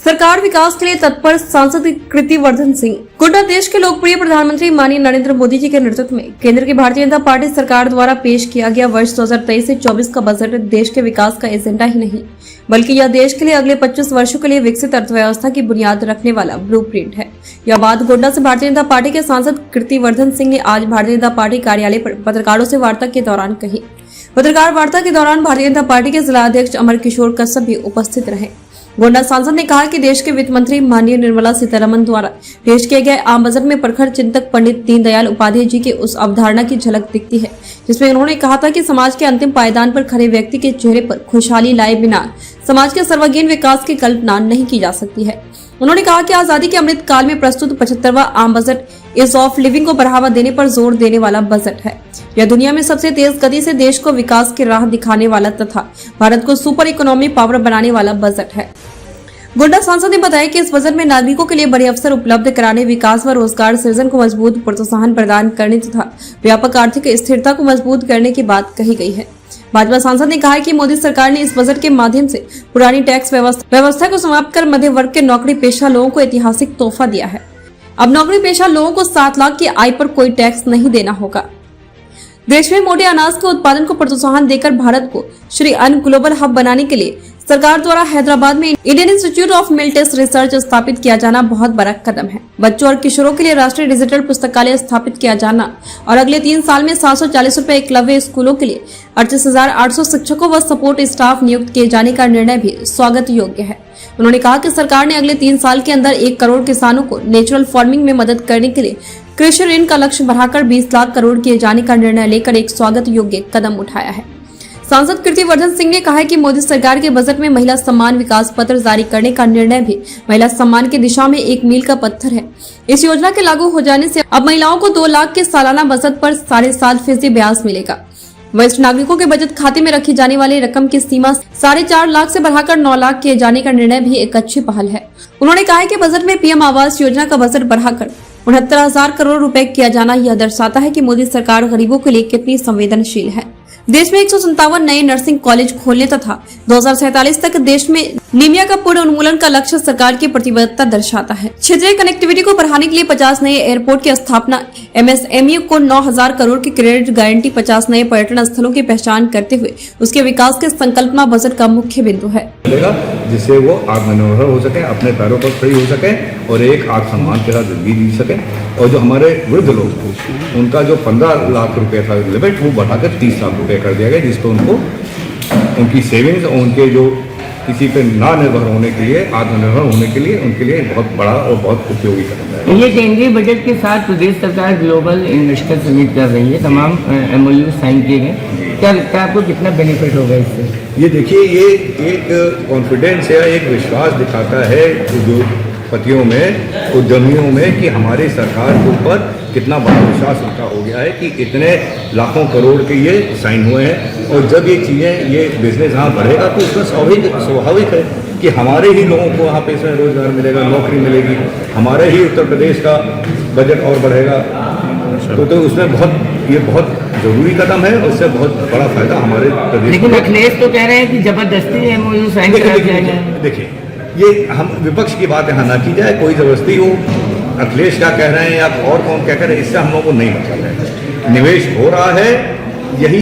सरकार विकास के लिए तत्पर, सांसद कीर्तिवर्धन सिंह। गोड्डा देश के लोकप्रिय प्रधानमंत्री माननीय नरेंद्र मोदी जी के नेतृत्व में केंद्र की भारतीय जनता पार्टी सरकार द्वारा पेश किया गया वर्ष 2023 से 24 का बजट देश के विकास का एजेंडा ही नहीं, बल्कि यह देश के लिए अगले 25 वर्षों के लिए विकसित अर्थव्यवस्था की बुनियाद रखने वाला ब्लूप्रिंट है। यह बात गोड्डा से भारतीय जनता पार्टी के सांसद कीर्तिवर्धन सिंह ने आज भारतीय जनता पार्टी कार्यालय पर पत्रकारों से वार्ता के दौरान कही। पत्रकार वार्ता के दौरान भारतीय जनता पार्टी के जिला अध्यक्ष अमर किशोर कश्यप भी उपस्थित रहे। गोड्डा सांसद ने कहा कि देश के वित्त मंत्री माननीय निर्मला सीतारमण द्वारा पेश किए गए आम बजट में प्रखर चिंतक पंडित दीनदयाल उपाध्याय जी की उस अवधारणा की झलक दिखती है, जिसमें उन्होंने कहा था कि समाज के अंतिम पायदान पर खड़े व्यक्ति के चेहरे पर खुशहाली लाए बिना समाज के सर्वांगीण विकास की कल्पना नहीं की जा सकती है। उन्होंने कहा कि आजादी के अमृत काल में प्रस्तुत 75वां आम बजट ईज ऑफ लिविंग को बढ़ावा देने पर जोर देने वाला बजट है। यह दुनिया में सबसे तेज गति से देश को विकास की राह दिखाने वाला तथा भारत को सुपर इकोनॉमी पावर बनाने वाला बजट है। गोड्डा सांसद ने बताया कि इस बजट में नागरिकों के लिए बड़े अवसर उपलब्ध कराने, विकास व रोजगार सृजन को मजबूत प्रोत्साहन प्रदान करने तथा व्यापक आर्थिक स्थिरता को मजबूत करने की बात कही गई है। भाजपा सांसद ने कहा कि मोदी सरकार ने इस बजट के माध्यम से पुरानी टैक्स व्यवस्था को समाप्त कर मध्य वर्ग के नौकरी पेशा लोगों को ऐतिहासिक तोहफा दिया है। अब नौकरी पेशा लोगों को 7 लाख की आय पर कोई टैक्स नहीं देना होगा। देश में मोटे अनाज के उत्पादन को प्रोत्साहन देकर भारत को श्री अन्न ग्लोबल हब बनाने के लिए सरकार द्वारा हैदराबाद में Indian Institute of Millets Research स्थापित किया जाना बहुत बड़ा कदम है। बच्चों और किशोरों के लिए राष्ट्रीय डिजिटल पुस्तकालय स्थापित किया जाना और अगले 3 साल में 740 रुपए एकलव्य स्कूलों के लिए 38,800 शिक्षकों व सपोर्ट स्टाफ नियुक्त किए जाने का निर्णय भी स्वागत योग्य है। उन्होंने कहा कि सरकार ने अगले 3 साल के अंदर 1 करोड़ किसानों को नेचुरल फार्मिंग में मदद करने के लिए कृषि ऋण का लक्ष्य बढ़ाकर 20 लाख करोड़ किए जाने का निर्णय लेकर एक स्वागत योग्य कदम उठाया है। सांसद कीर्तिवर्धन सिंह ने कहा है कि मोदी सरकार के बजट में महिला सम्मान विकास पत्र जारी करने का निर्णय भी महिला सम्मान की दिशा में एक मील का पत्थर है। इस योजना के लागू हो जाने से अब महिलाओं को 2 लाख के सालाना बचत पर 7.5% ब्याज मिलेगा। वरिष्ठ नागरिकों के बचत खाते में रखी जाने वाली रकम की सीमा 4.5 लाख से बढ़ाकर 9 लाख किए जाने का निर्णय भी एक अच्छी पहल है। उन्होंने कहा है कि बजट में पीएम आवास योजना का बजट बढ़ाकर 69,000 करोड़ रुपए किया जाना यह दर्शाता है कि मोदी सरकार गरीबों के लिए कितनी संवेदनशील है। देश में 157 नए नर्सिंग कॉलेज खोलने तथा 2047 तक देश में नीमिया का पूर्ण उन्मूलन का लक्ष्य सरकार की प्रतिबद्धता दर्शाता है। क्षेत्रीय कनेक्टिविटी को बढ़ाने के लिए 50 नए एयरपोर्ट की स्थापना, एमएसएमई को 9,000 करोड़ की क्रेडिट गारंटी, 50 नए पर्यटन स्थलों की पहचान करते हुए उसके विकास के संकल्पना बजट का मुख्य बिंदु है, जिससे वो आत्मनिर्भर हो सके, अपने पैरों पर खड़ी हो सके और एक आत्मसम्मान के साथ जिंदगी जी सके। और जो हमारे वृद्ध लोग थे उनका जो 15 लाख रुपए था लिमिट, वो बढ़ाकर 30 लाख रुपए कर दिया गया, जिसको उनको उनकी सेविंग्स और उनके जो किसी पे ना निर्भर होने के लिए, आत्मनिर्भर होने के लिए उनके लिए बहुत बड़ा और बहुत उपयोगी कदम है। ये केंद्रीय बजट के साथ प्रदेश सरकार ग्लोबल इन्वेस्टर समिट कर रही है, तमाम MOU साइन किए गए। क्या लगता है आपको कितना बेनिफिट होगा इससे? ये देखिए, ये एक कॉन्फिडेंस या एक विश्वास दिखाता है उद्योगपतियों में, उद्यमियों में कि हमारी सरकार के ऊपर कितना बड़ा विश्वास उनका हो गया है कि इतने लाखों करोड़ के ये साइन हुए हैं। और जब ये चीज़ें, ये बिजनेस यहाँ बढ़ेगा तो उसमें स्वाभाविक है कि हमारे ही लोगों को वहाँ पे इसमें रोजगार मिलेगा, नौकरी मिलेगी, हमारे ही उत्तर प्रदेश का बजट और बढ़ेगा। तो उसमें ये बहुत जरूरी कदम है, उससे बहुत बड़ा फायदा हमारे प्रदेश। लेकिन अखिलेश तो कह रहे हैं कि जबरदस्ती MOU साइन करा दिया गया। देखिए, ये हम विपक्ष की बात यहाँ ना की जाए, कोई जबरदस्ती हो, अखिलेश क्या कह रहे हैं या और कौन क्या कह रहे हैं, इससे हम लोगों को नहीं मतलब है। निवेश हो रहा है, यही